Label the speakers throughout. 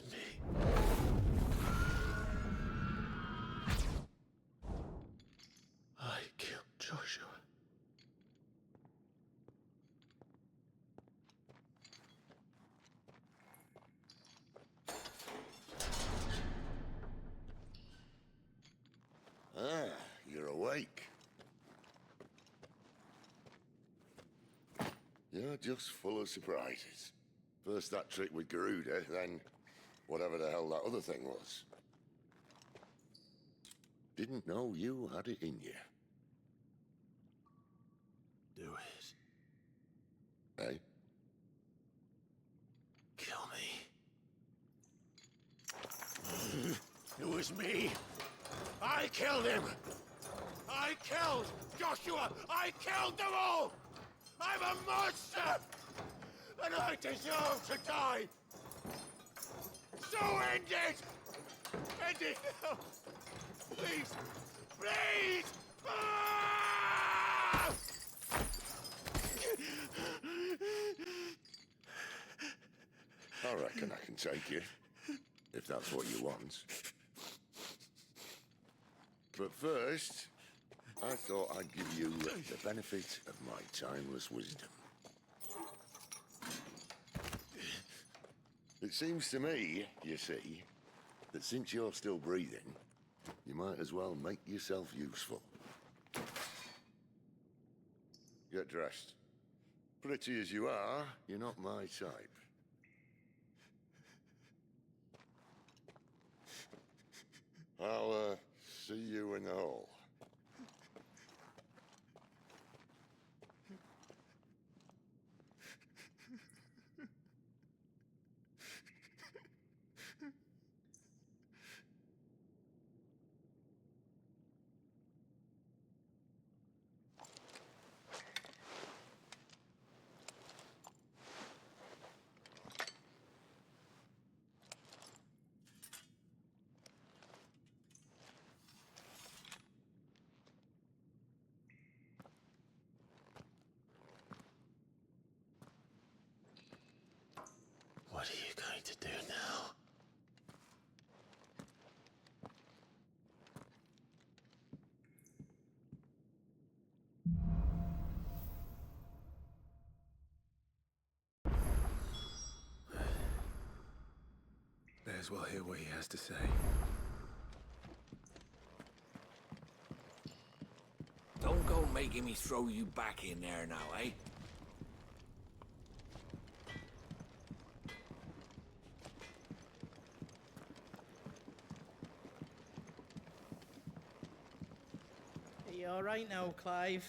Speaker 1: was me. I killed Joshua.
Speaker 2: Ah, you're awake. You're just full of surprises. First that trick with Garuda, then whatever the hell that other thing was. Didn't know you had it in you.
Speaker 1: Do it.
Speaker 2: Eh?
Speaker 1: Kill me. It was me. I killed him! I killed Joshua! I killed them all! I'm a monster! And I deserve to die! So end it! End it now! Please! Please! Ah!
Speaker 2: I reckon I can take you, if that's what you want. But first, I thought I'd give you the benefit of my timeless wisdom. It seems to me, you see, that since you're still breathing, you might as well make yourself useful. Get dressed. Pretty as you are, you're not my type. I'll, see you in the hall.
Speaker 1: What are you going to do now?
Speaker 3: May as well hear what he has to say.
Speaker 4: Don't go making me throw you back in there now, eh?
Speaker 5: Are you alright now, Clive?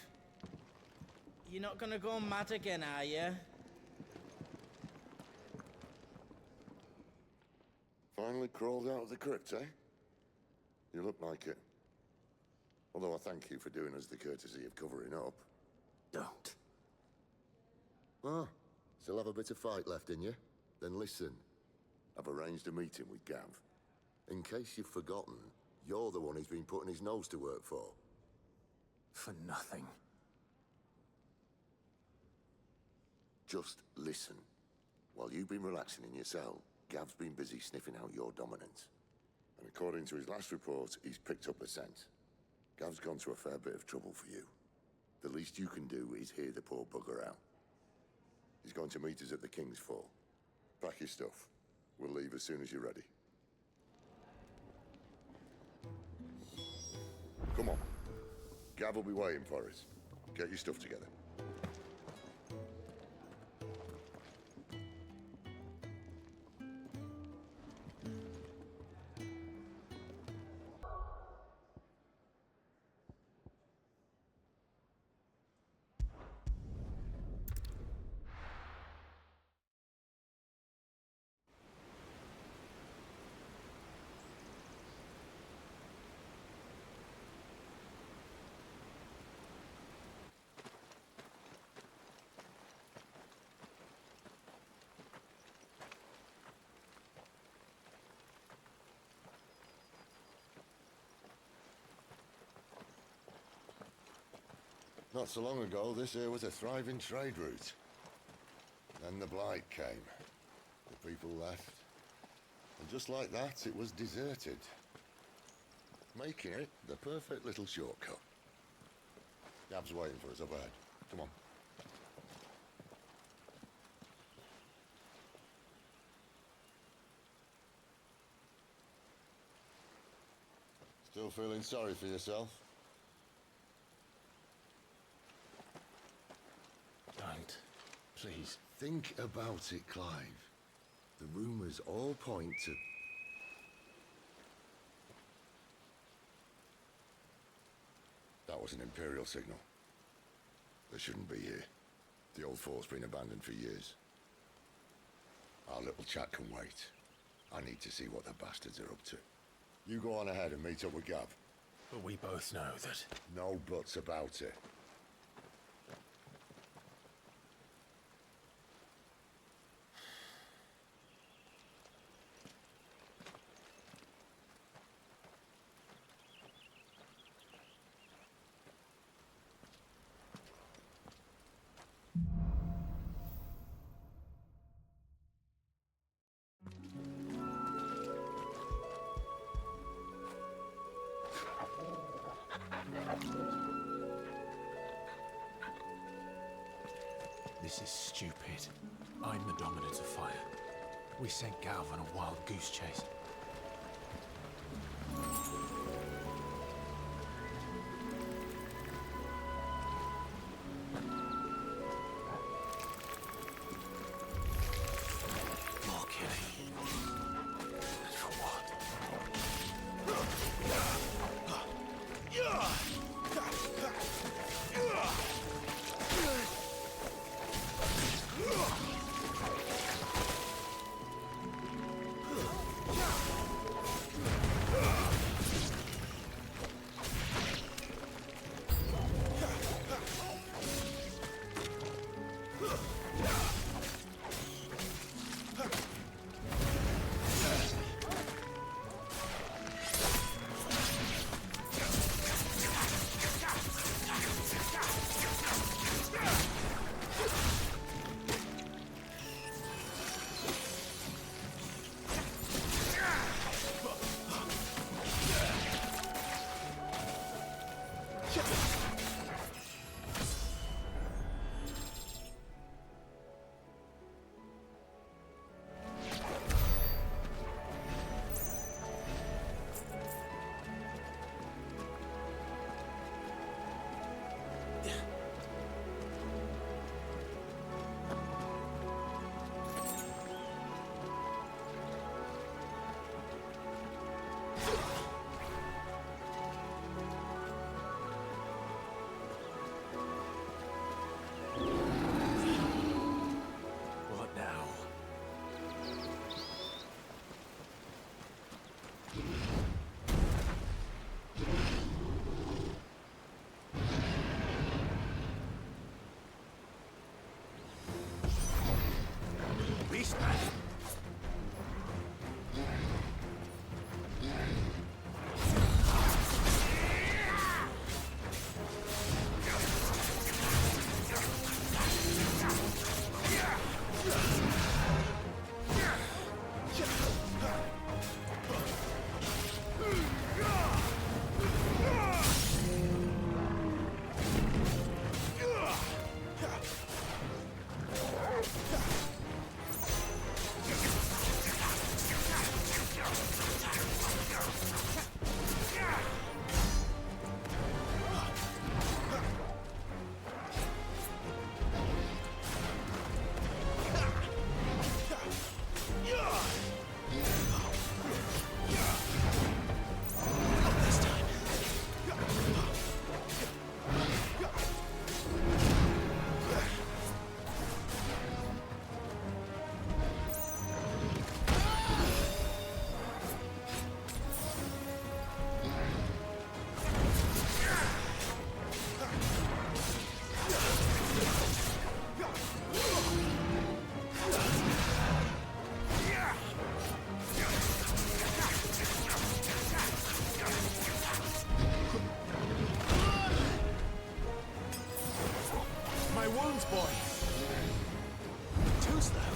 Speaker 5: You're not gonna go mad again, are you?
Speaker 2: Finally crawled out of the crypt, eh? You look like it. Although I thank you for doing us the courtesy of covering up.
Speaker 4: Don't.
Speaker 2: Ah, still have a bit of fight left in you? Then listen. I've arranged a meeting with Gav. In case you've forgotten, you're the one he's been putting his nose to work for.
Speaker 4: For nothing.
Speaker 2: Just listen. While you've been relaxing in your cell, Gav's been busy sniffing out your dominance. And according to his last report, he's picked up a scent. Gav's gone to a fair bit of trouble for you. The least you can do is hear the poor bugger out. He's going to meet us at the King's Fall. Pack your stuff. We'll leave as soon as you're ready. Come on. Gav will be waiting for us. Get your stuff together. Not so long ago, this here was a thriving trade route. Then the Blight came. The people left. And just like that, it was deserted. Making it the perfect little shortcut. Gab's waiting for us up ahead. Come on. Still feeling sorry for yourself?
Speaker 3: Don't. Please.
Speaker 2: Think about it, Clive. The rumours all point to... That was an Imperial signal. They shouldn't be here. The old fort's been abandoned for years. Our little chat can wait. I need to see what the bastards are up to. You go on ahead and meet up with Gav.
Speaker 3: But we both know that...
Speaker 2: No buts about it.
Speaker 3: This is stupid. I'm the dominant of fire. We sent Gav on a wild goose chase. More killing. And for what? What now? Beastman! Boy. Too slow.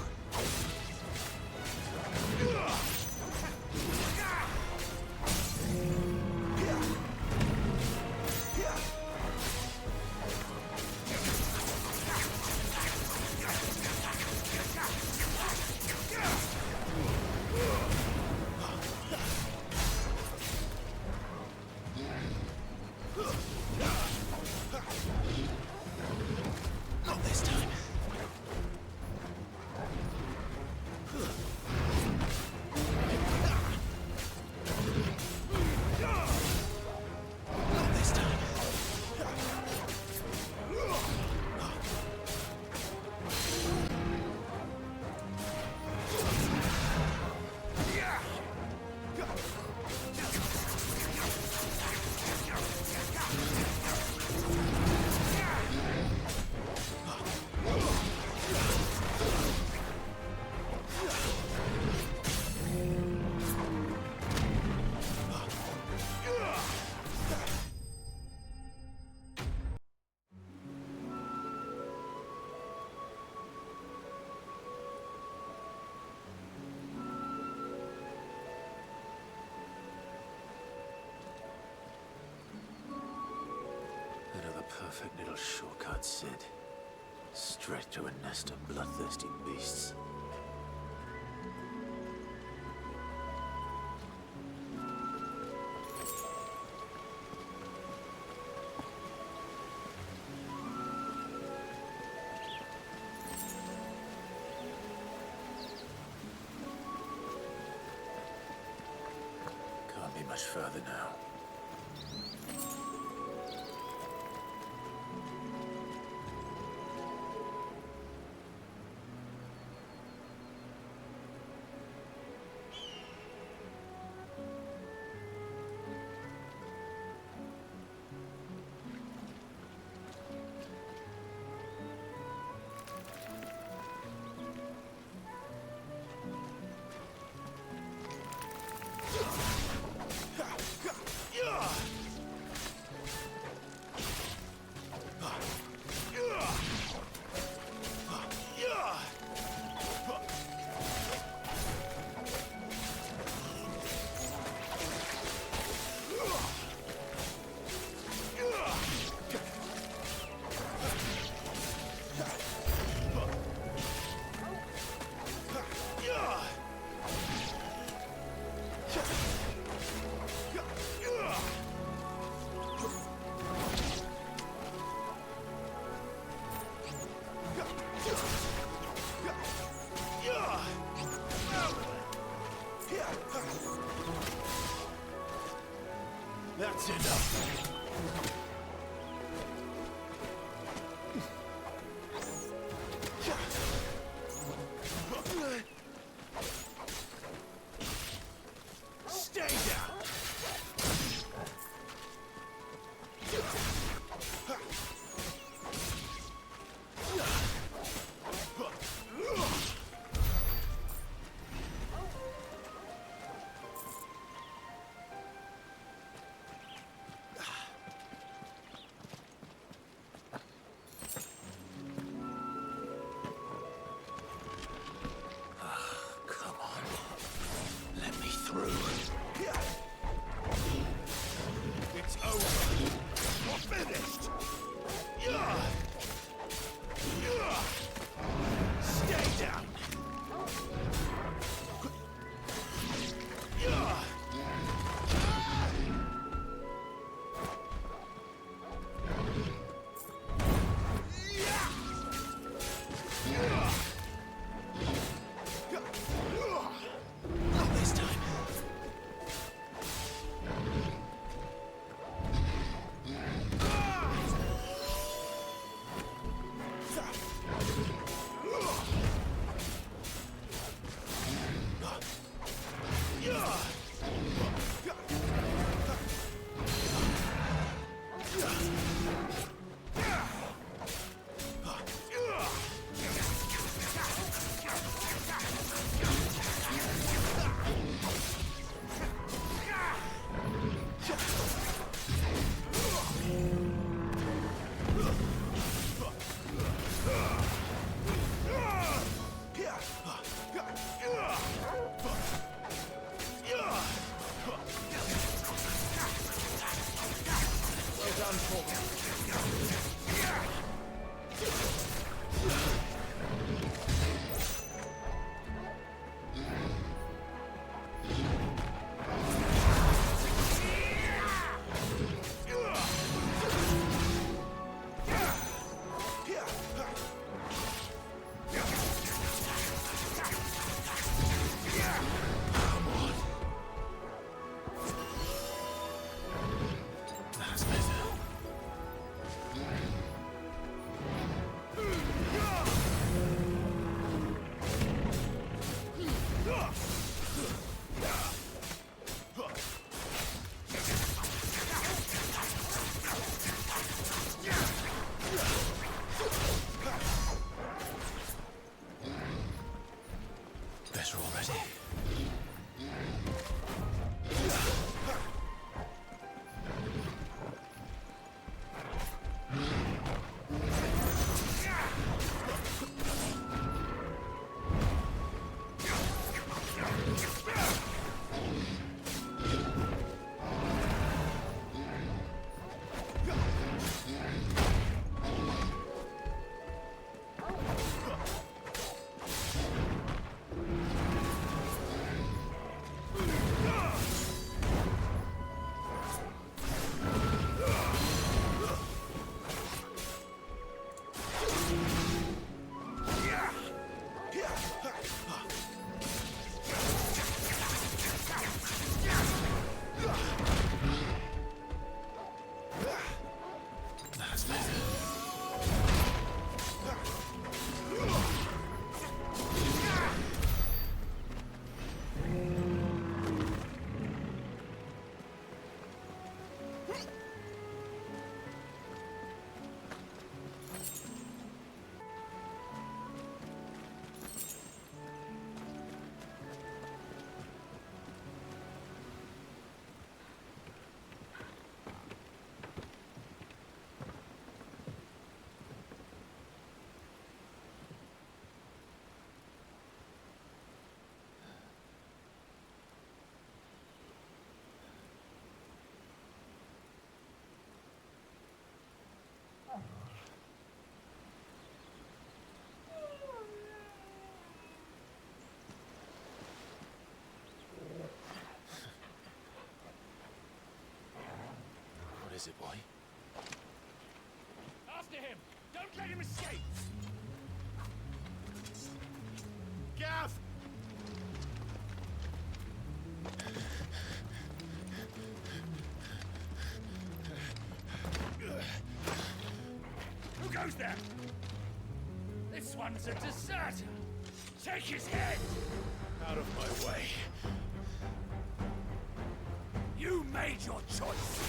Speaker 3: little shortcut, Sid. Straight to a nest of bloodthirsty beasts. Can't be much further now.
Speaker 1: That's enough. Stay down.
Speaker 3: Come on. Let me through.
Speaker 1: It's over. We're finished. Stay down. Not this time.
Speaker 5: Well done, Paul.
Speaker 3: That's better. Better already. is it, boy?
Speaker 1: After him! Don't let him escape! Gav! Who goes there? This one's a deserter! Take his head! Out of my way. You made your choice!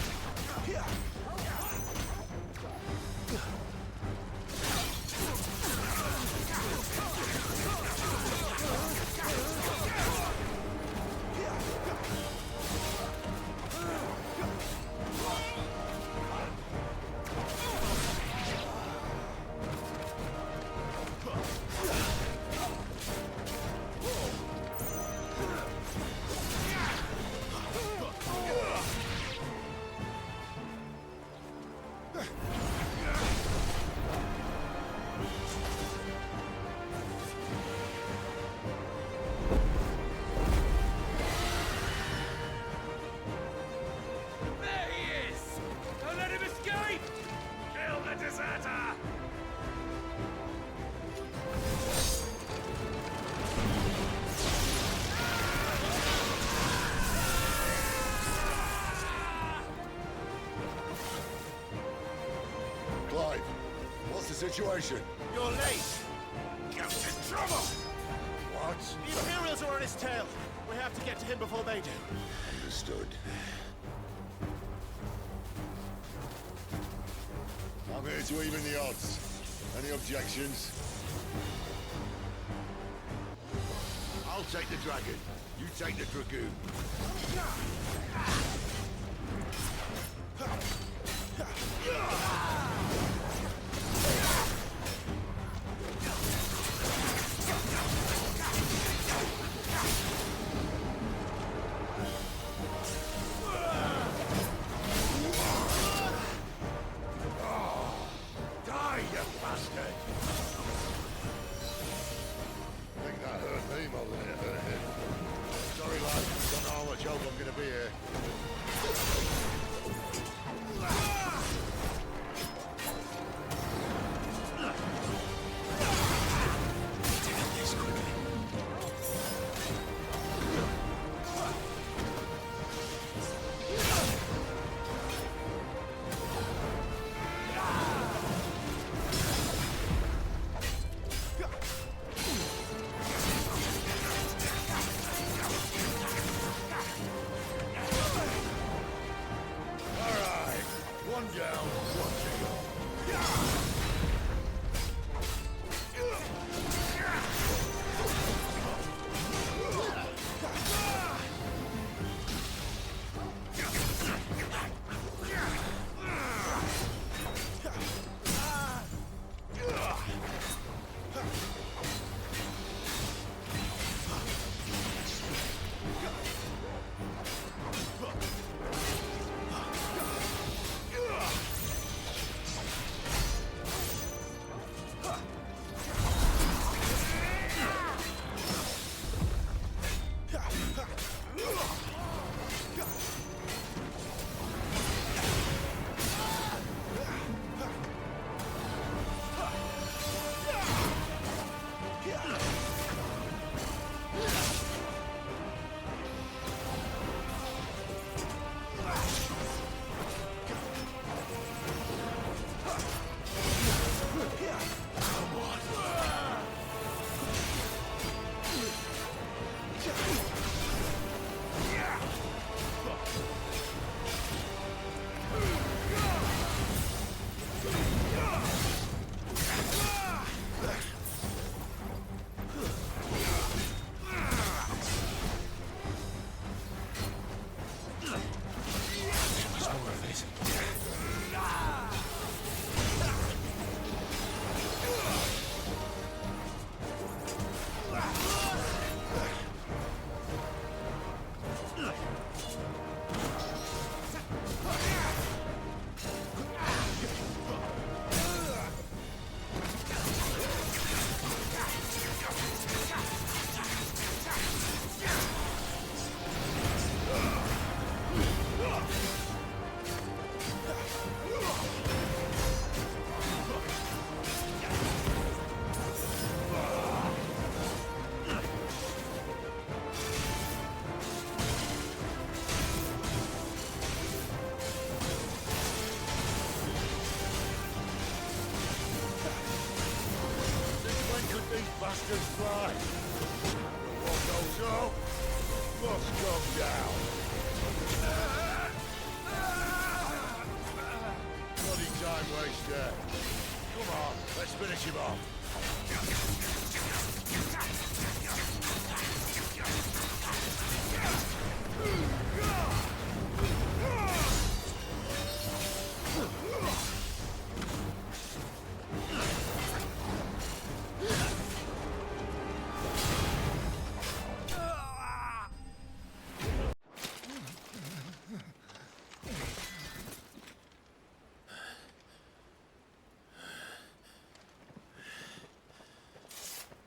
Speaker 2: Clive, what's the situation?
Speaker 1: You're late! Gav's in trouble!
Speaker 2: What?
Speaker 1: The Imperials are on his tail! We have to get to him before they do.
Speaker 2: Understood. I'm here to even the odds. Any objections? I'll take the dragon. You take the dragoon.
Speaker 1: Die, you bastard!
Speaker 2: I think that hurt me more than it hurt him. Sorry, lad. Don't know how much help I'm gonna be here. Sisters fly. But what goes up must come down. Bloody time waster. Come on, let's finish him off.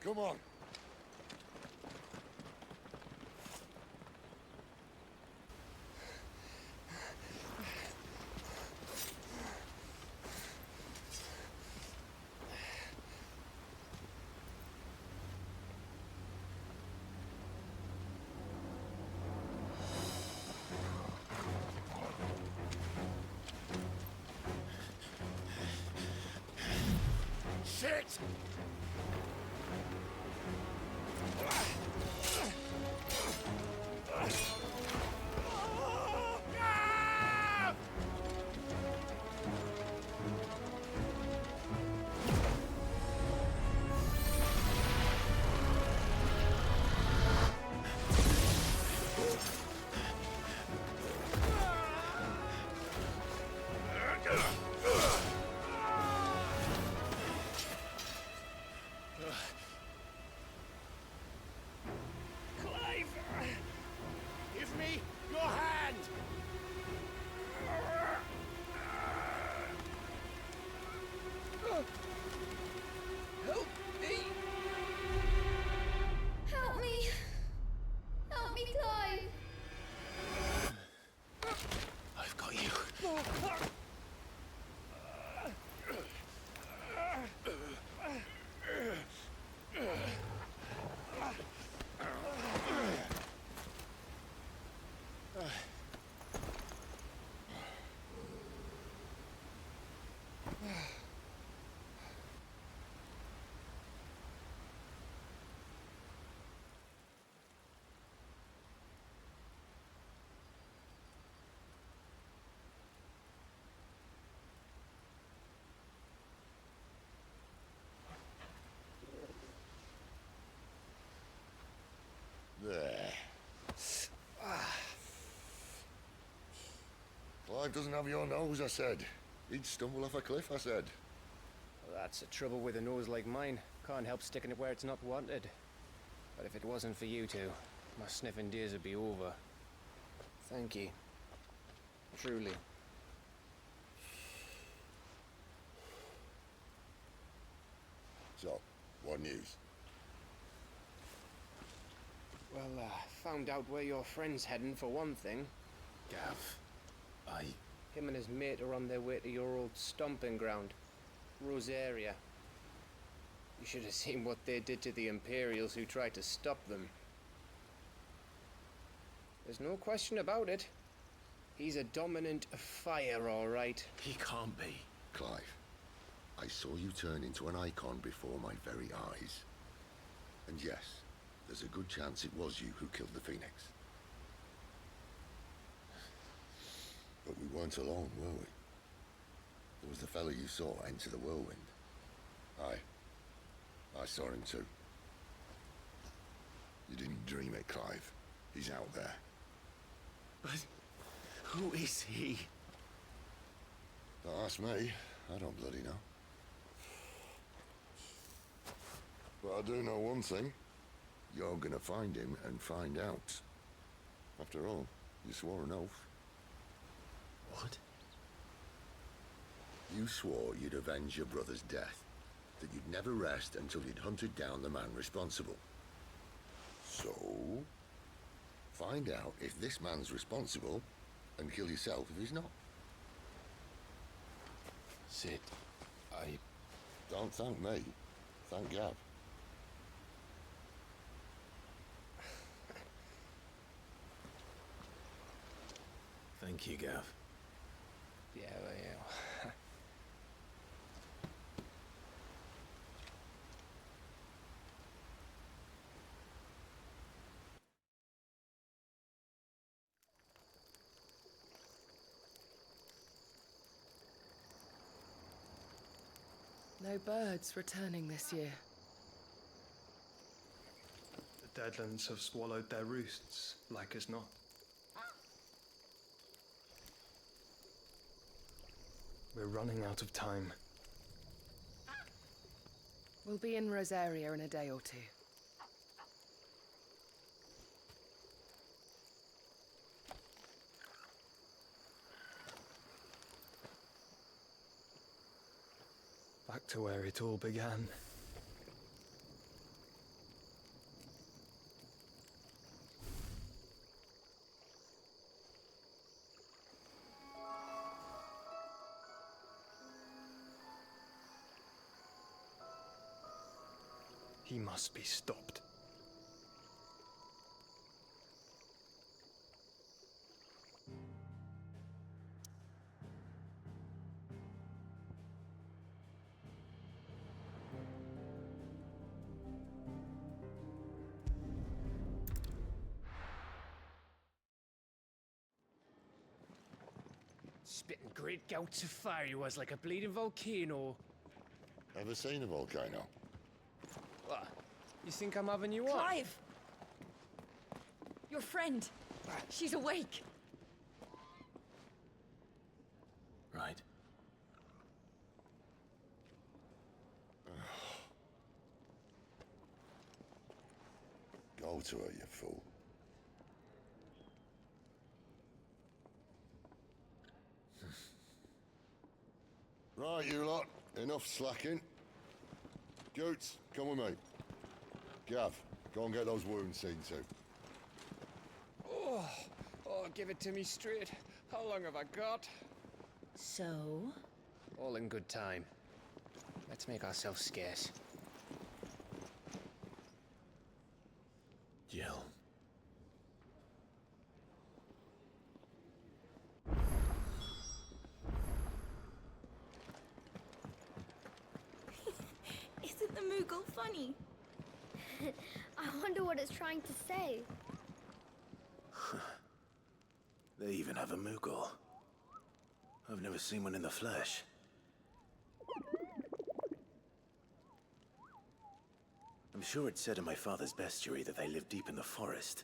Speaker 2: Come on.
Speaker 1: Shit! Give me your hand!
Speaker 4: Help me!
Speaker 6: Help me! Help me, Clive!
Speaker 3: I've got you.
Speaker 2: There. Clive doesn't have your nose, I said. He'd stumble off a cliff, I said.
Speaker 7: Well, that's the trouble with a nose like mine. Can't help sticking it where it's not wanted. But if it wasn't for you two, my sniffing days would be over. Thank you. Truly.
Speaker 2: So, what news?
Speaker 7: Well, found out where your friend's heading for one thing.
Speaker 3: Gav,
Speaker 7: Him and his mate are on their way to your old stomping ground, Rosaria. You should have seen what they did to the Imperials who tried to stop them. There's no question about it. He's a dominant fire, all right.
Speaker 3: he can't be.
Speaker 2: Clive, I saw you turn into an icon before my very eyes. And yes, there's a good chance it was you who killed the Phoenix. But we weren't alone, were we? There was the fellow you saw enter the whirlwind. I saw him too. You didn't dream it, Clive. He's out there.
Speaker 3: But who is he?
Speaker 2: Don't ask me. I don't bloody know. But I do know one thing. You're gonna find him and find out. After all, you swore an oath.
Speaker 3: What?
Speaker 2: You swore you'd avenge your brother's death. That you'd never rest until you'd hunted down the man responsible. So, find out if this man's responsible and kill yourself if he's not.
Speaker 3: Sid,
Speaker 2: Don't thank me. Thank Gav.
Speaker 3: Thank you, Gav.
Speaker 7: Yeah, well, yeah.
Speaker 8: No birds returning this year.
Speaker 9: The Deadlands have swallowed their roosts, like as not. We're running out of time.
Speaker 8: We'll be in Rosaria in a day or two.
Speaker 9: Back to where it all began. He must be stopped.
Speaker 7: Spitting great gouts of fire he was, like a bleeding volcano.
Speaker 2: Ever seen a volcano?
Speaker 7: What? You think I'm having you on?
Speaker 6: Clive! Your friend. She's awake.
Speaker 3: Right.
Speaker 2: Go to her, you fool. Right, you lot. Enough slacking. Goots, come with me. Gav, go and get those wounds seen to.
Speaker 7: Oh, give it to me straight. How long have I got?
Speaker 6: So?
Speaker 7: All in good time. Let's make ourselves scarce.
Speaker 3: Jill.
Speaker 6: Isn't the Moogle funny?
Speaker 10: I wonder what it's trying to say.
Speaker 3: They even have a Moogle. I've never seen one in the flesh. I'm sure it said in my father's bestiary that they live deep in the forest,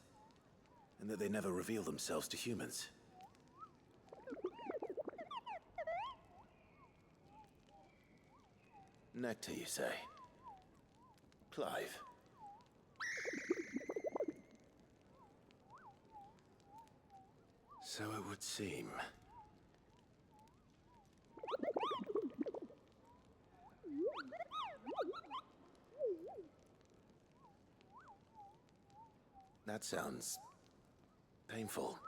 Speaker 3: and that they never reveal themselves to humans. Nectar, you say? Clive. So it would seem. That sounds painful.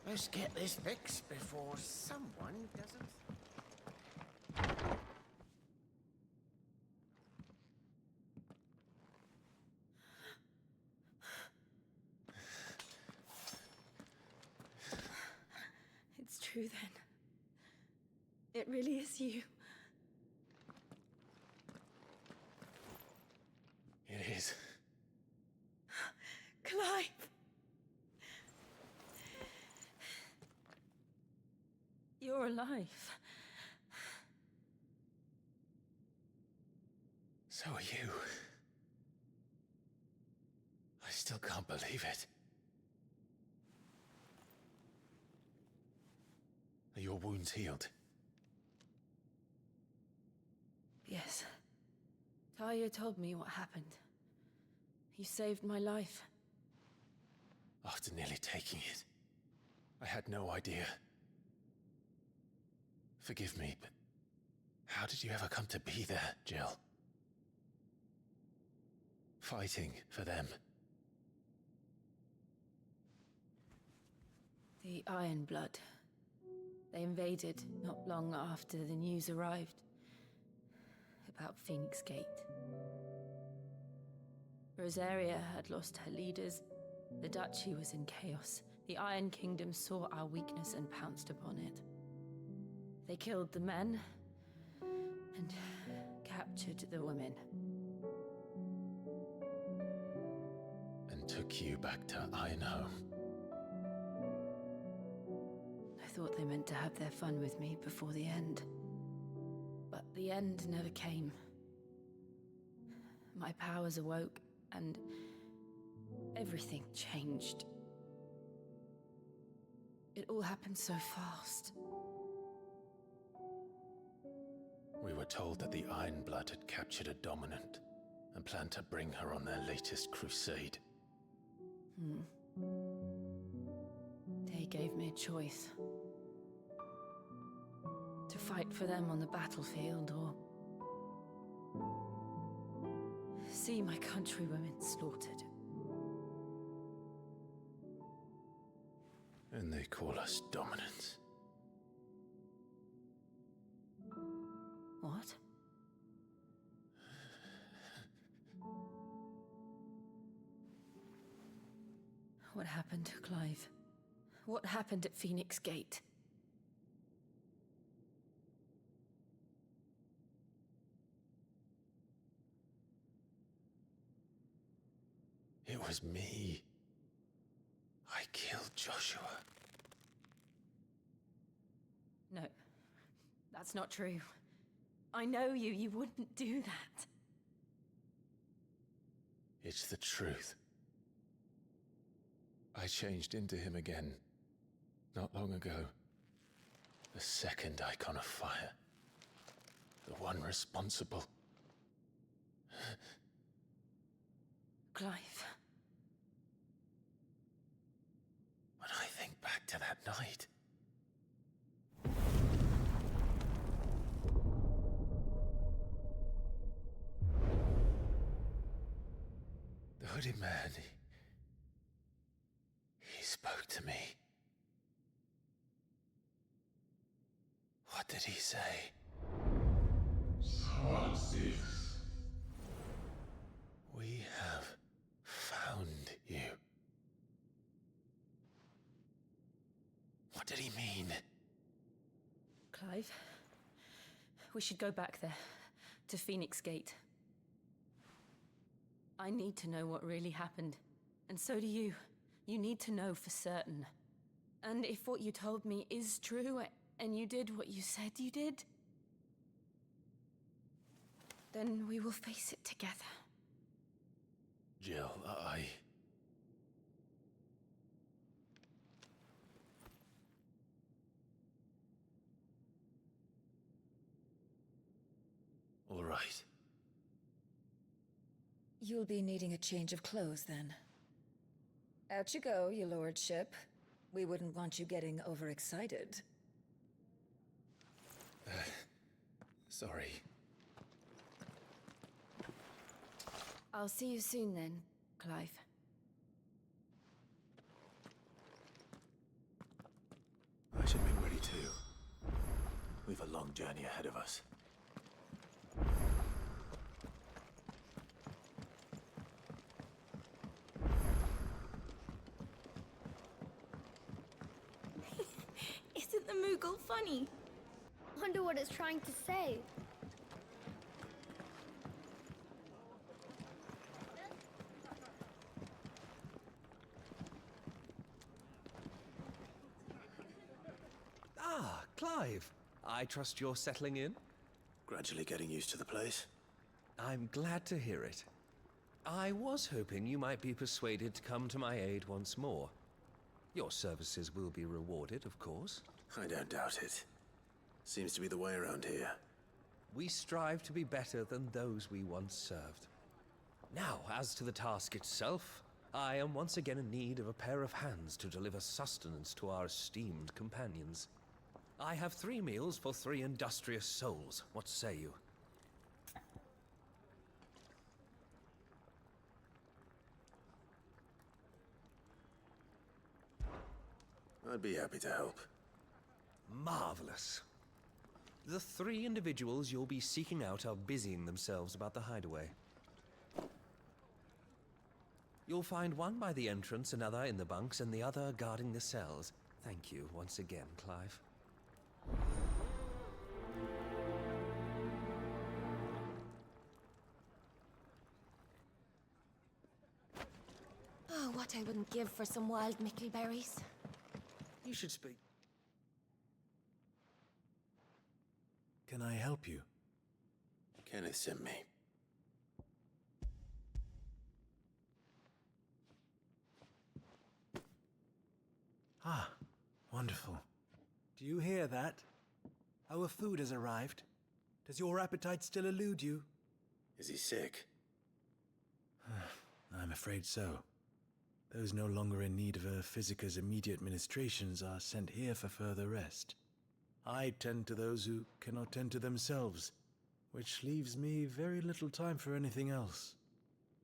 Speaker 1: Let's get this fixed before someone doesn't.
Speaker 6: It's true then. It really is you.
Speaker 3: It is.
Speaker 6: Clive! You're alive.
Speaker 3: So are you. I still can't believe it. Are your wounds healed?
Speaker 6: Yes. Talia told me what happened. You saved my life.
Speaker 3: After nearly taking it, I had no idea. Forgive me, but how did you ever come to be there, Jill? Fighting for them.
Speaker 6: The Iron Blood. They invaded not long after the news arrived about Phoenix Gate. Rosaria had lost her leaders. The Duchy was in chaos. The Iron Kingdom saw our weakness and pounced upon it. They killed the men, and captured the women.
Speaker 3: And took you back to Aino.
Speaker 6: I thought they meant to have their fun with me before the end. But the end never came. My powers awoke, and everything changed. It all happened so fast.
Speaker 3: We were told that the Ironblood had captured a dominant and planned to bring her on their latest crusade.
Speaker 6: They gave me a choice. To fight for them on the battlefield, or see my countrywomen slaughtered.
Speaker 3: And they call us dominants.
Speaker 6: What? What happened to Clive? What happened at Phoenix Gate?
Speaker 3: It was me. I killed Joshua.
Speaker 6: No, that's not true. I know you. You wouldn't do that.
Speaker 3: It's the truth. I changed into him again, not long ago. The second icon of fire. The one responsible.
Speaker 6: Clive.
Speaker 3: When I think back to that night... The hooded man, he spoke to me. What did he say? We have found you. What did he mean?
Speaker 6: Clive, we should go back there, to Phoenix Gate. I need to know what really happened, and so do you. You need to know for certain. And if what you told me is true, and you did what you said you did, then we will face it together.
Speaker 3: Jill, All right.
Speaker 11: You'll be needing a change of clothes, then. Out you go, your lordship. We wouldn't want you getting overexcited.
Speaker 3: Sorry.
Speaker 6: I'll see you soon then, Clive.
Speaker 3: I should make ready too. We've a long journey ahead of us.
Speaker 10: Isn't the Moogle funny? Wonder what it's trying to say.
Speaker 12: Ah, Clive. I trust you're settling in?
Speaker 3: Gradually getting used to the place.
Speaker 12: I'm glad to hear it. I was hoping you might be persuaded to come to my aid once more. Your services will be rewarded, of course.
Speaker 3: I don't doubt it. Seems to be the way around here.
Speaker 12: We strive to be better than those we once served. Now, as to the task itself, I am once again in need of a pair of hands to deliver sustenance to our esteemed companions. I have 3 meals for 3 industrious souls. What say you?
Speaker 3: I'd be happy to help.
Speaker 12: Marvelous. The 3 individuals you'll be seeking out are busying themselves about the hideaway. You'll find one by the entrance, another in the bunks, and the other guarding the cells. Thank you once again, Clive.
Speaker 13: what I wouldn't give for some wild mickleberries.
Speaker 12: You should speak.
Speaker 3: Can I help you? Kenneth sent me.
Speaker 14: Ah, wonderful. Do you hear that? Our food has arrived. Does your appetite still elude you?
Speaker 3: Is he sick?
Speaker 14: I'm afraid so. Those no longer in need of a Physica's immediate ministrations are sent here for further rest. I tend to those who cannot tend to themselves, which leaves me very little time for anything else.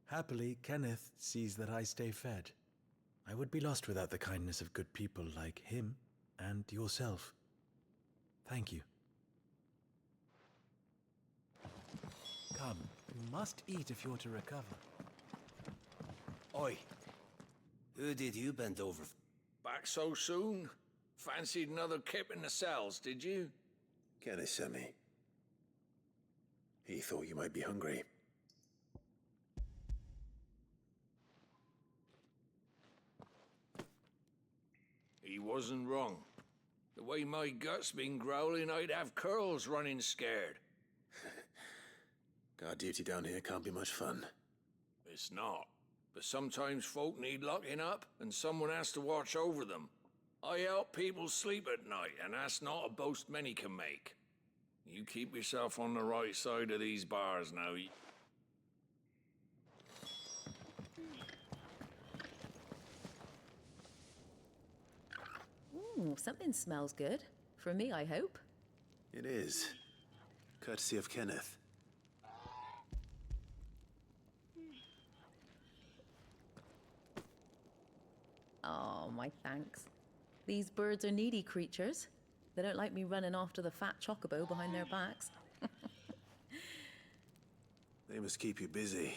Speaker 14: Happily, Kenneth sees that I stay fed. I would be lost without the kindness of good people like him and yourself. Thank you. Come, you must eat if you're to recover.
Speaker 4: Oi. Who did you bend over? Back so soon? Fancied another kip in the cells, did you?
Speaker 3: Kenneth sent me. He thought you might be hungry.
Speaker 4: He wasn't wrong. The way my gut's been growling, I'd have curls running scared.
Speaker 3: Guard duty down here can't be much fun.
Speaker 4: It's not. But sometimes folk need locking up, and someone has to watch over them. I help people sleep at night, and that's not a boast many can make. You keep yourself on the right side of these bars now.
Speaker 6: Ooh, something smells good. For me, I hope.
Speaker 3: It is. Courtesy of Kenneth.
Speaker 6: Oh, my thanks. These birds are needy creatures. They don't like me running after the fat chocobo behind their backs.
Speaker 3: They must keep you busy.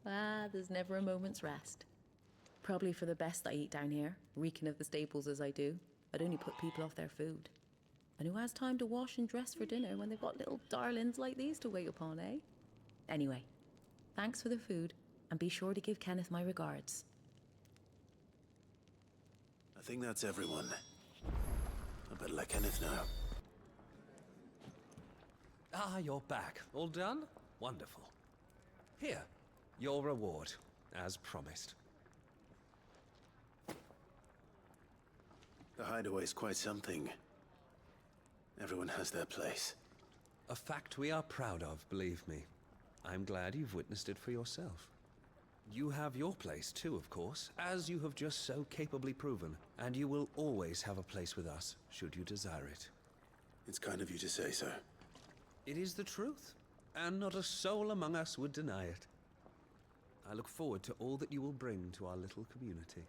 Speaker 6: Ah, there's never a moment's rest. Probably for the best I eat down here, reeking of the staples as I do. I'd only put people off their food. And who has time to wash and dress for dinner when they've got little darlings like these to wait upon, eh? Anyway, thanks for the food, and be sure to give Kenneth my regards.
Speaker 3: I think that's everyone. I better let Kenneth know.
Speaker 12: Ah, you're back. All done? Wonderful. Here, your reward, as promised.
Speaker 3: The hideaway's quite something. Everyone has their place.
Speaker 12: A fact we are proud of, believe me. I'm glad you've witnessed it for yourself. You have your place too, of course, as you have just so capably proven, and you will always have a place with us, should you desire it.
Speaker 3: It's kind of you to say so.
Speaker 12: It is the truth, and not a soul among us would deny it. I look forward to all that you will bring to our little community.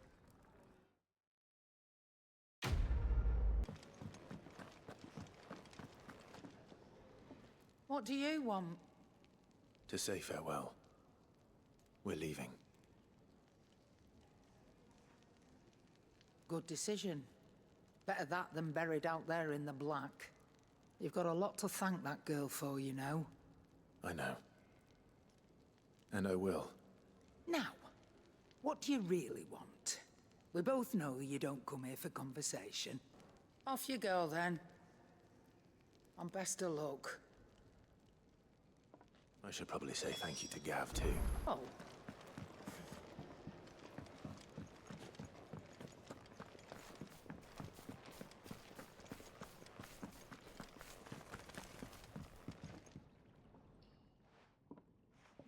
Speaker 15: What do you want?
Speaker 3: To say farewell. We're leaving.
Speaker 15: Good decision. Better that than buried out there in the black. You've got a lot to thank that girl for, you know.
Speaker 3: I know. And I will.
Speaker 15: Now, what do you really want? We both know you don't come here for conversation. Off you go, then. And best of luck.
Speaker 3: I should probably say thank you to Gav, too.
Speaker 15: Oh.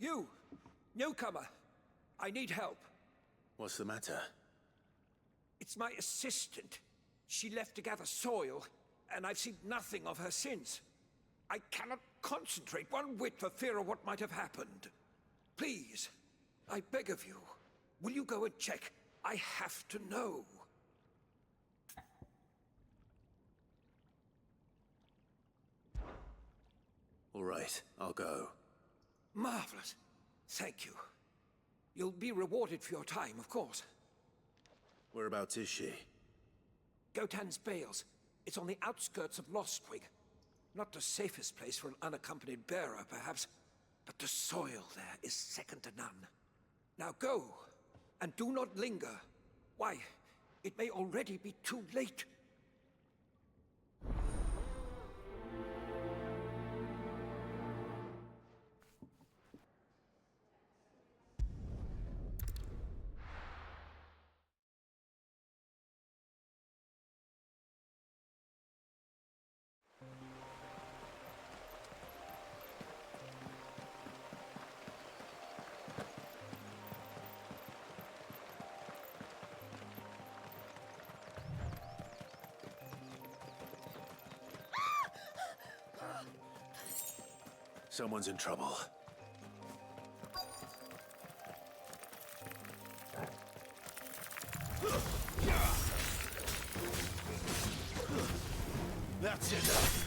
Speaker 4: You! Newcomer! I need help.
Speaker 3: What's the matter?
Speaker 4: It's my assistant. She left to gather soil, and I've seen nothing of her since. I cannot concentrate one whit for fear of what might have happened. Please, I beg of you, will you go and check? I have to know.
Speaker 3: All right, I'll go.
Speaker 4: Marvelous. Thank you. You'll be rewarded for your time, of course.
Speaker 3: Whereabouts is she?
Speaker 4: Gotan's Bales. It's on the outskirts of Lostwing. Not the safest place for an unaccompanied bearer, perhaps, but the soil there is second to none. Now go, And do not linger. Why, it may already be too late.
Speaker 3: Someone's in trouble.
Speaker 1: That's enough.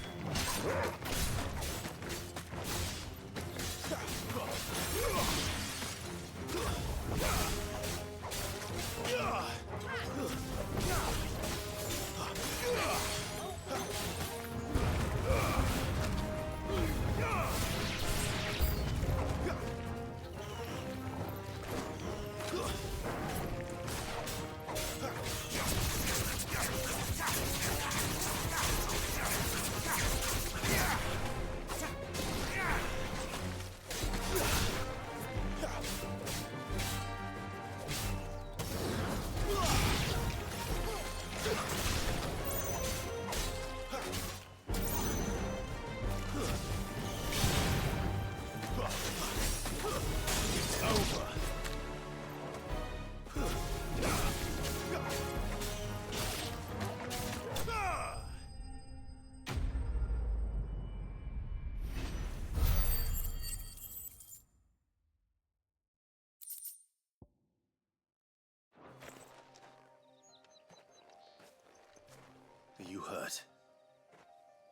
Speaker 3: Are you hurt?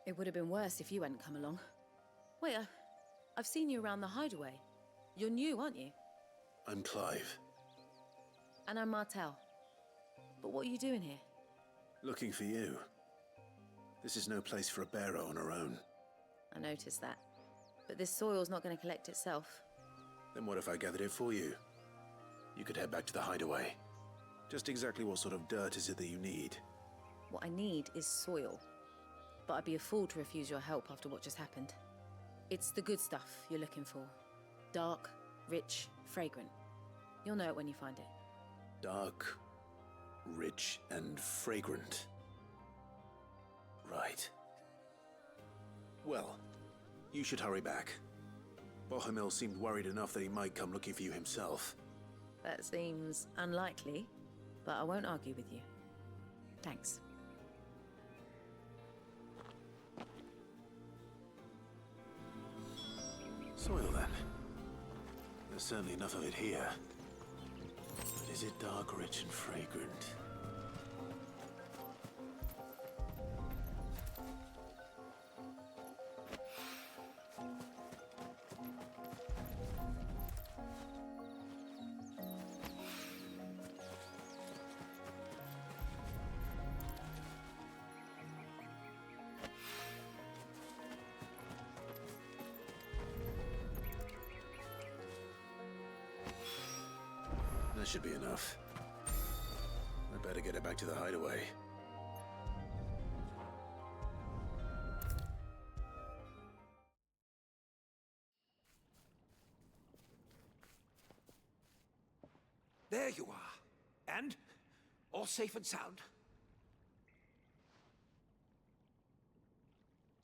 Speaker 6: It would have been worse if you hadn't come along. Wait, I've seen you around the hideaway. You're new, aren't you?
Speaker 3: I'm Clive.
Speaker 6: And I'm Martel. But what are you doing here?
Speaker 3: Looking for you. This is no place for a bearer on her own.
Speaker 6: I noticed that. But this soil's not going to collect itself.
Speaker 3: Then what if I gathered it for you? You could head back to the hideaway. Just exactly what sort of dirt is it that you need?
Speaker 6: What I need is soil. But I'd be a fool to refuse your help after what just happened. It's the good stuff you're looking for. Dark, rich, fragrant. You'll know it when you find it.
Speaker 3: Dark, rich, and fragrant. Right. Well, you should hurry back. Bohemil seemed worried enough that he might come looking for you himself.
Speaker 6: That seems unlikely, but I won't argue with you. Thanks.
Speaker 3: Soil, then. There's certainly enough of it here. But is it dark, rich, and fragrant? That should be enough. I better get it back to the hideaway.
Speaker 4: There you are. And? All safe and sound?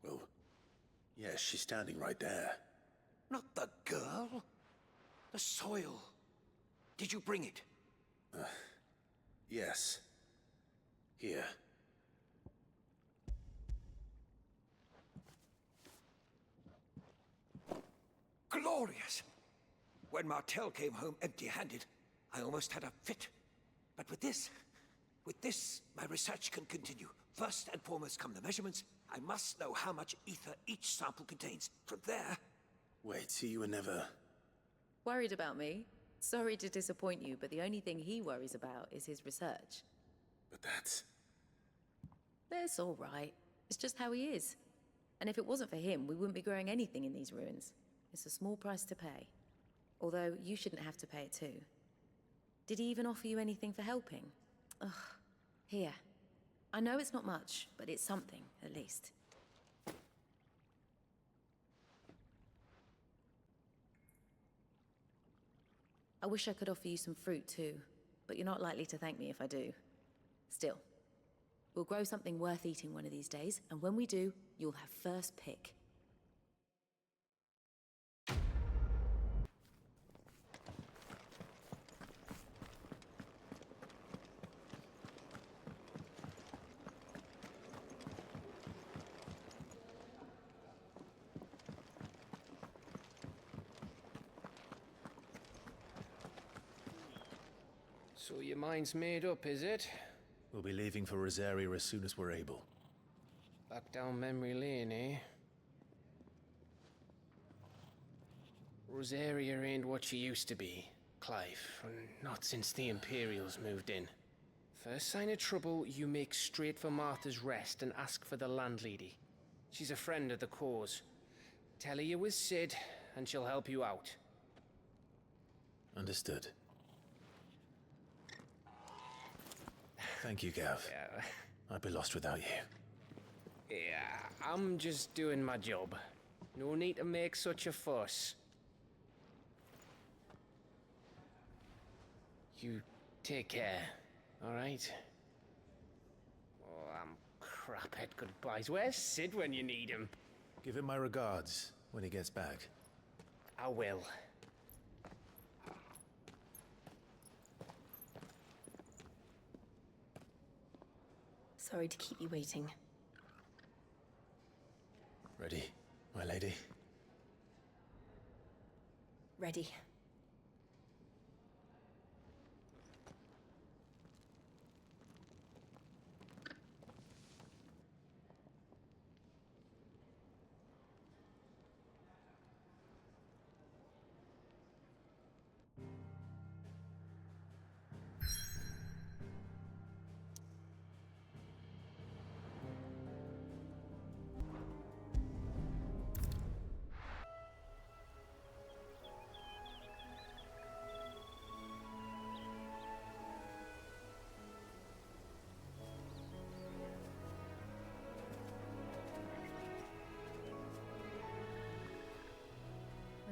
Speaker 3: Well, yes, she's standing right there.
Speaker 4: Not the girl. The soil. Did you bring it?
Speaker 3: Yes. Here.
Speaker 4: Glorious! When Martel came home empty-handed, I almost had a fit. But with this, my research can continue. First and foremost come the measurements. I must know how much ether each sample contains. From there...
Speaker 3: Wait, so you were never...
Speaker 6: Worried about me? Sorry to disappoint you, but the only thing he worries about is his research.
Speaker 3: But that's...
Speaker 6: That's all right. It's just how he is. And if it wasn't for him, we wouldn't be growing anything in these ruins. It's a small price to pay. Although, you shouldn't have to pay it too. Did he even offer you anything for helping? Ugh. Here. I know it's not much, but it's something, at least. I wish I could offer you some fruit too, but you're not likely to thank me if I do. Still, we'll grow something worth eating one of these days, and when we do, you'll have first pick.
Speaker 7: So your mind's made up, is it?
Speaker 3: We'll be leaving for Rosaria as soon as we're able.
Speaker 7: Back down memory lane, eh? Rosaria ain't what she used to be, Clive. Not since the Imperials moved in. First sign of trouble, you make straight for Martha's Rest and ask for the landlady. She's a friend of the cause. Tell her you was Sid, and she'll help you out.
Speaker 3: Understood. Thank you, Gav.
Speaker 7: Yeah.
Speaker 3: I'd be lost without you.
Speaker 7: Yeah, I'm just doing my job. No need to make such a fuss. You take care, all right? Oh, I'm crap at goodbyes. Where's Sid when you need him?
Speaker 3: Give him my regards when he gets back.
Speaker 7: I will.
Speaker 16: Sorry to keep you waiting.
Speaker 3: Ready, my lady?
Speaker 16: Ready.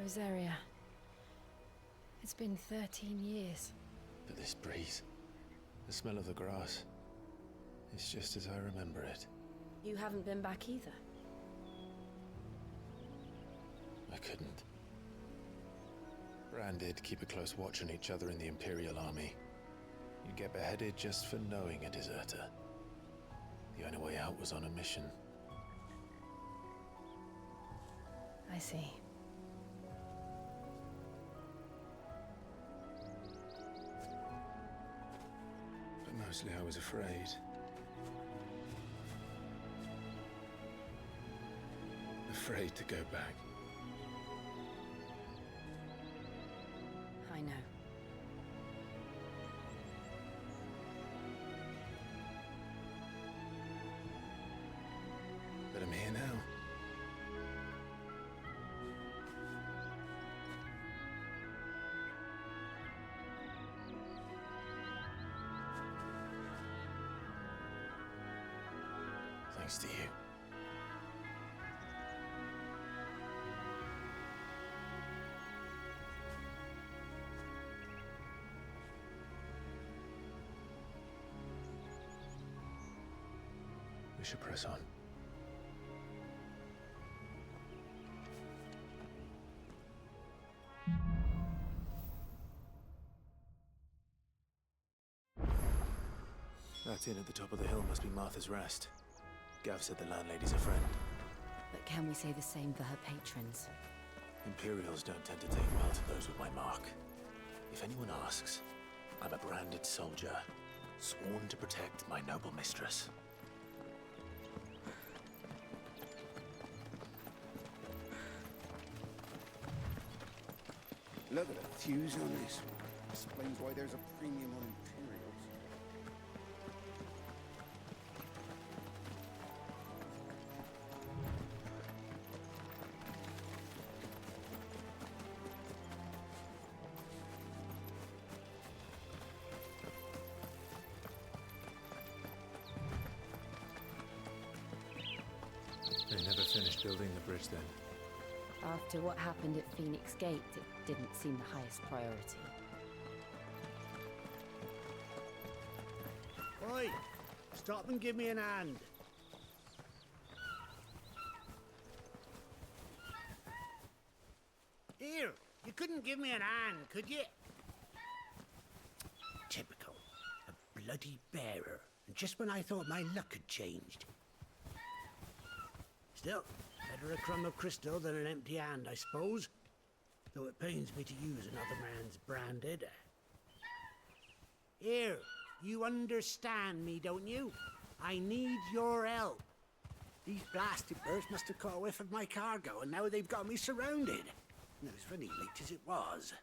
Speaker 16: Rosaria. It's been 13 years.
Speaker 3: But this breeze, the smell of the grass, it's just as I remember it.
Speaker 16: You haven't been back either.
Speaker 3: I couldn't. Bran did keep a close watch on each other in the Imperial Army. You'd get beheaded just for knowing a deserter. The only way out was on a mission.
Speaker 16: I see.
Speaker 3: But mostly I was afraid. Afraid to go back.
Speaker 16: I know.
Speaker 3: But I'm here now. Thanks to you. We should press on. That inn at the top of the hill must be Martha's Rest. Gav said the landlady's a friend.
Speaker 16: But can we say the same for her patrons?
Speaker 3: Imperials don't tend to take well to those with my mark. If anyone asks, I'm a branded soldier, sworn to protect my noble mistress.
Speaker 17: Look at the fuse on this. Explains why there's a premium on Imperials.
Speaker 14: finished building the bridge then?
Speaker 16: After what happened at Phoenix Gate, it didn't seem the highest priority.
Speaker 17: Oi! Stop and give me an hand. Here, you couldn't give me an hand, could you? Typical. A bloody bearer. And just when I thought my luck had changed. Still, better a crumb of crystal than an empty hand, I suppose. Though it pains me to use another man's branded. Here, you understand me, don't you? I need your help. These blasted birds must have caught a whiff of my cargo, and now they've got me surrounded. And it was funny late as it was.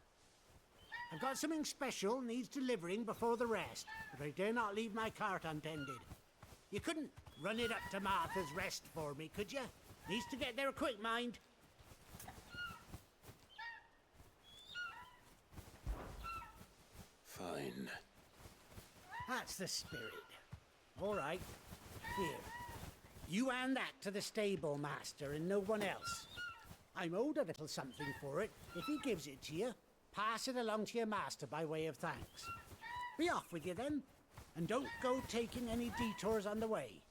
Speaker 17: I've got something special needs delivering before the rest, but I dare not leave my cart untended. You couldn't run it up to Martha's Rest for me, could you? Needs to get there quick, mind.
Speaker 3: Fine.
Speaker 17: That's the spirit. All right. Here. You hand that to the stable master and no one else. I'm owed a little something for it. If he gives it to you, pass it along to your master by way of thanks. Be off with you then, and don't go taking any detours on the way.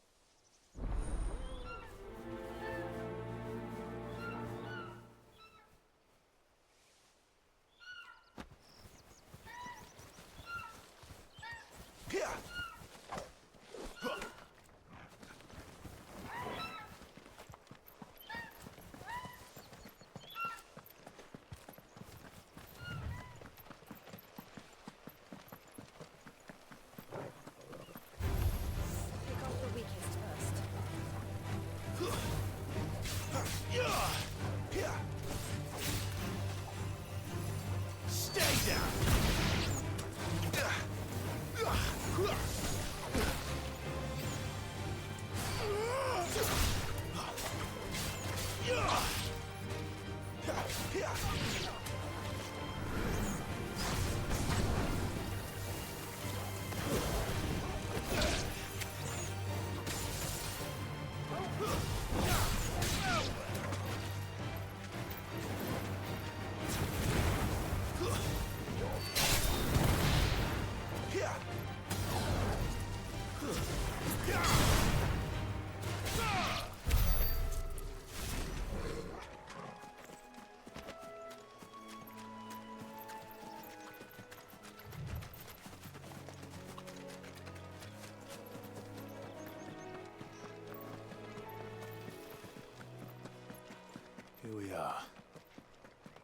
Speaker 3: Here we are.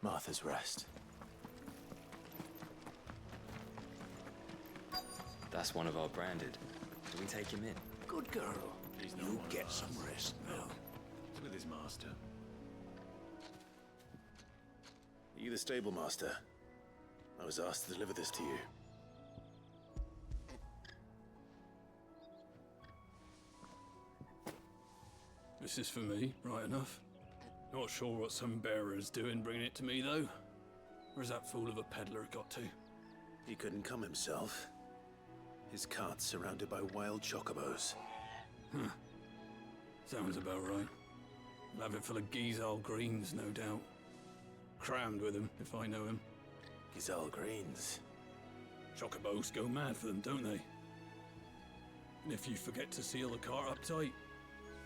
Speaker 3: Martha's Rest.
Speaker 18: That's one of our branded. Do we take him in?
Speaker 3: Good girl.
Speaker 1: You get some rest now.
Speaker 14: He's with his master.
Speaker 3: Are you the stable master? I was asked to deliver this to you.
Speaker 19: This is for me, right enough. Not sure what some bearer's doing bringing it to me, though. Where's that fool of a peddler got to?
Speaker 3: He couldn't come himself. His cart's surrounded by wild chocobos.
Speaker 19: Huh. Sounds about right. He'll have it full of Gizal greens, no doubt. Crammed with him, if I know him.
Speaker 3: Gizal greens?
Speaker 19: Chocobos go mad for them, don't they? And if you forget to seal the cart up tight,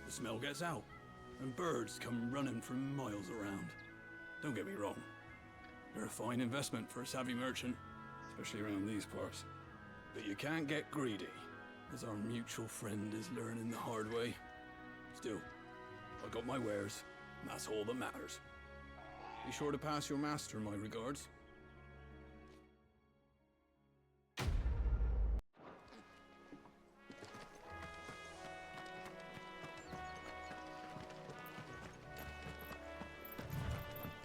Speaker 19: the smell gets out, and birds come running from miles around. Don't get me wrong. They're a fine investment for a savvy merchant, especially around these parts. But you can't get greedy, as our mutual friend is learning the hard way. Still, I got my wares, and that's all that matters. Be sure to pass your master my regards.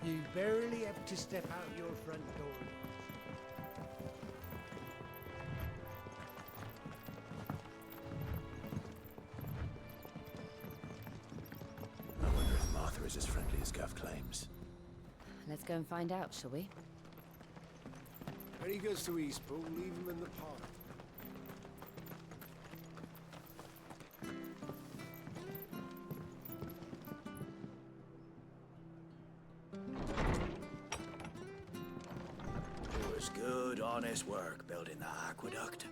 Speaker 17: You barely have to step out your front door.
Speaker 3: I wonder if Martha is as friendly as Gav claims.
Speaker 16: Let's go and find out, shall we?
Speaker 17: When he goes to Eastpool, leave him in the park.
Speaker 14: good, honest work building that aqueduct.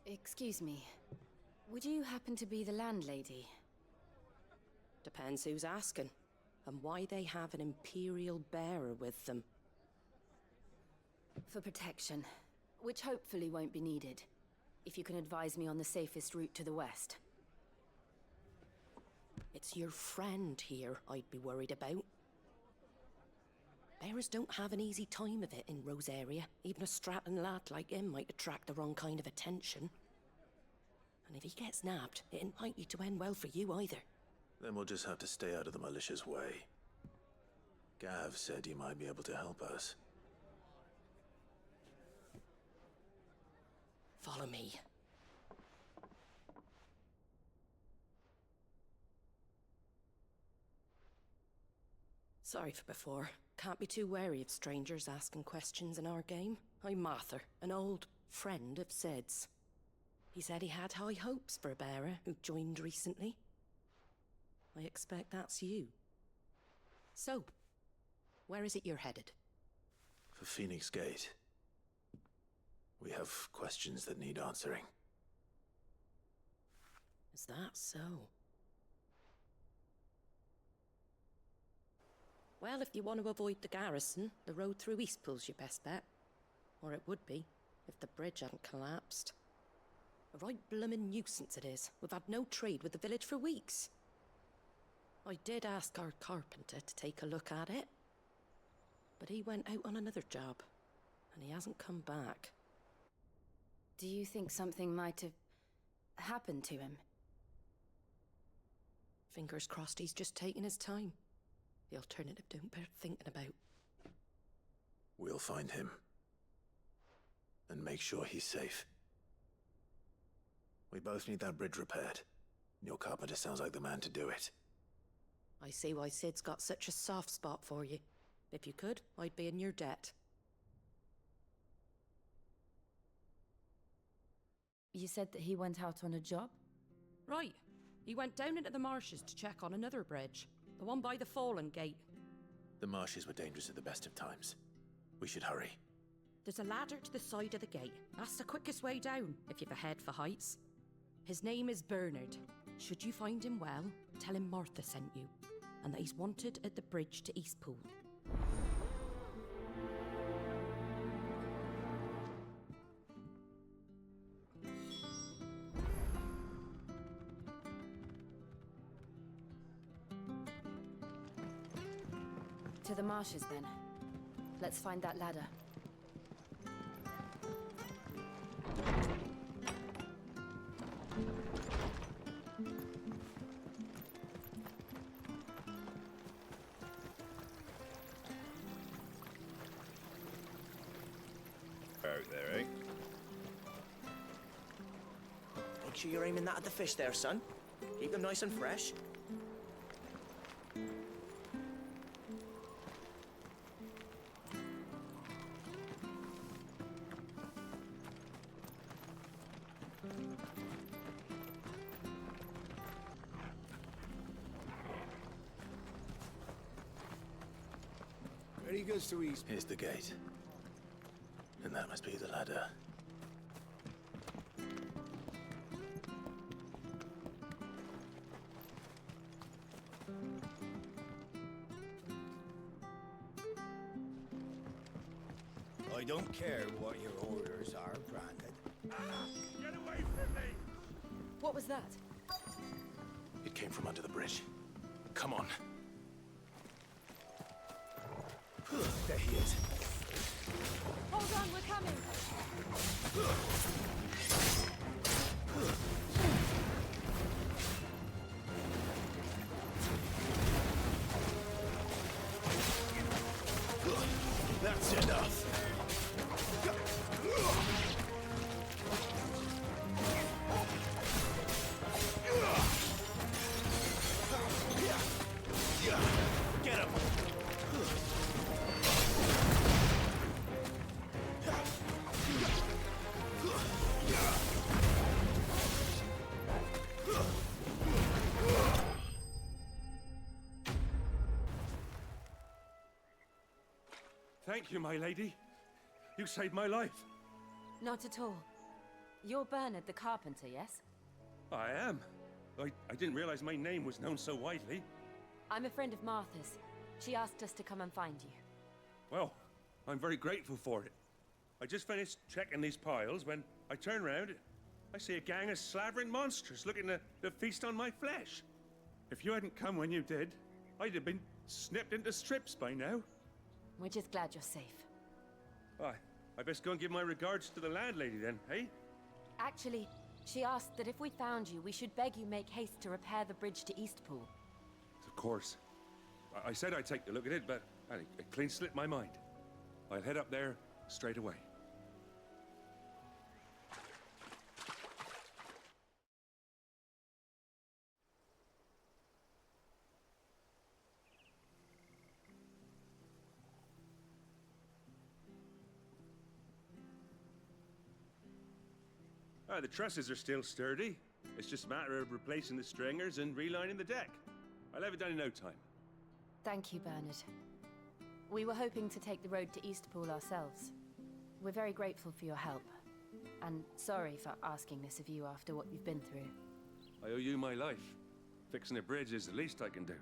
Speaker 16: Excuse me. Would you happen to be the landlady?
Speaker 20: Depends who's asking, and why they have an Imperial bearer with them.
Speaker 16: For protection, which hopefully won't be needed. If you can advise me on the safest route to the west.
Speaker 20: It's your friend here I'd be worried about. Bearers don't have an easy time of it in Rosaria. Even a strapping lad like him might attract the wrong kind of attention. And if he gets nabbed, it ain't likely to end well for you either.
Speaker 14: Then we'll just have to stay out of the malicious way. Gav said you might be able to help us.
Speaker 20: Follow me. Sorry for before. Can't be too wary of strangers asking questions in our game. I'm Martha, an old friend of Sid's. He said he had high hopes for a bearer who joined recently. I expect that's you. So, where is it you're headed?
Speaker 14: For Phoenix Gate. We have questions that need answering.
Speaker 20: Is that so? Well, if you want to avoid the garrison, the road through Eastpool's your best bet. Or it would be, if the bridge hadn't collapsed. A right bloomin' nuisance it is. We've had no trade with the village for weeks. I did ask our carpenter to take a look at it. But he went out on another job, and he hasn't come back.
Speaker 16: Do you think something might have happened to him?
Speaker 20: Fingers crossed he's just taking his time. The alternative don't bear thinking about.
Speaker 14: We'll find him. And make sure he's safe. We both need that bridge repaired. Your carpenter sounds like the man to do it.
Speaker 20: I see why Sid's got such a soft spot for you. If you could, I'd be in your debt.
Speaker 16: You said that he went out on a job?
Speaker 20: Right. He went down into the marshes to check on another bridge. The one by the Fallen Gate.
Speaker 14: The marshes were dangerous at the best of times. We should hurry.
Speaker 20: There's a ladder to the side of the gate. That's the quickest way down, if you've a head for heights. His name is Bernard. Should you find him well, tell him Martha sent you, and that he's wanted at the bridge to Eastpool.
Speaker 16: To the marshes, then. Let's find that ladder.
Speaker 21: Out there, eh?
Speaker 22: Make sure you're aiming that at the fish there, son. Keep them nice and fresh.
Speaker 21: Ready goes to East.
Speaker 14: Here's the gate. And that must be the ladder.
Speaker 21: I don't care what your orders are, Brandon.
Speaker 1: Get away from me!
Speaker 16: What was that?
Speaker 14: It came from under the bridge. Come on. There he is.
Speaker 16: Hold on, we're coming!
Speaker 14: That's enough. Get him!
Speaker 5: Thank you, my lady. You saved my life.
Speaker 16: Not at all. You're Bernard the carpenter, yes?
Speaker 5: I am. I didn't realize my name was known so widely.
Speaker 16: I'm a friend of Martha's. She asked us to come and find you.
Speaker 5: Well, I'm very grateful for it. I just finished checking these piles when I turn around. I see a gang of slavering monsters looking to feast on my flesh. If you hadn't come when you did, I'd have been snipped into strips by now.
Speaker 16: We're just glad you're safe.
Speaker 5: I best go and give my regards to the landlady then, eh?
Speaker 16: Actually, she asked that if we found you, we should beg you make haste to repair the bridge to Eastpool.
Speaker 5: Of course. I said I'd take a look at it, but it clean slipped my mind. I'll head up there straight away. The trusses are still sturdy. It's just a matter of replacing the stringers and relining the deck. I'll have it done in no time.
Speaker 16: Thank you, Bernard. We were hoping to take the road to Eastpool ourselves. We're very grateful for your help. And sorry for asking this of you after what you've been through.
Speaker 5: I owe you my life. Fixing a bridge is the least I can do.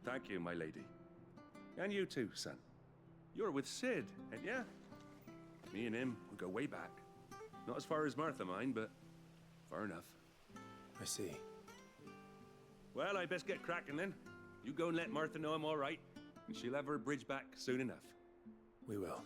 Speaker 5: Thank you, my lady. And you too, son. You're with Sid, ain't ya? Me and him, we go way back. Not as far as Martha, mind, but far enough.
Speaker 3: I see.
Speaker 5: Well, I best get cracking then. You go and let Martha know I'm all right, and she'll have her bridge back soon enough.
Speaker 3: We will.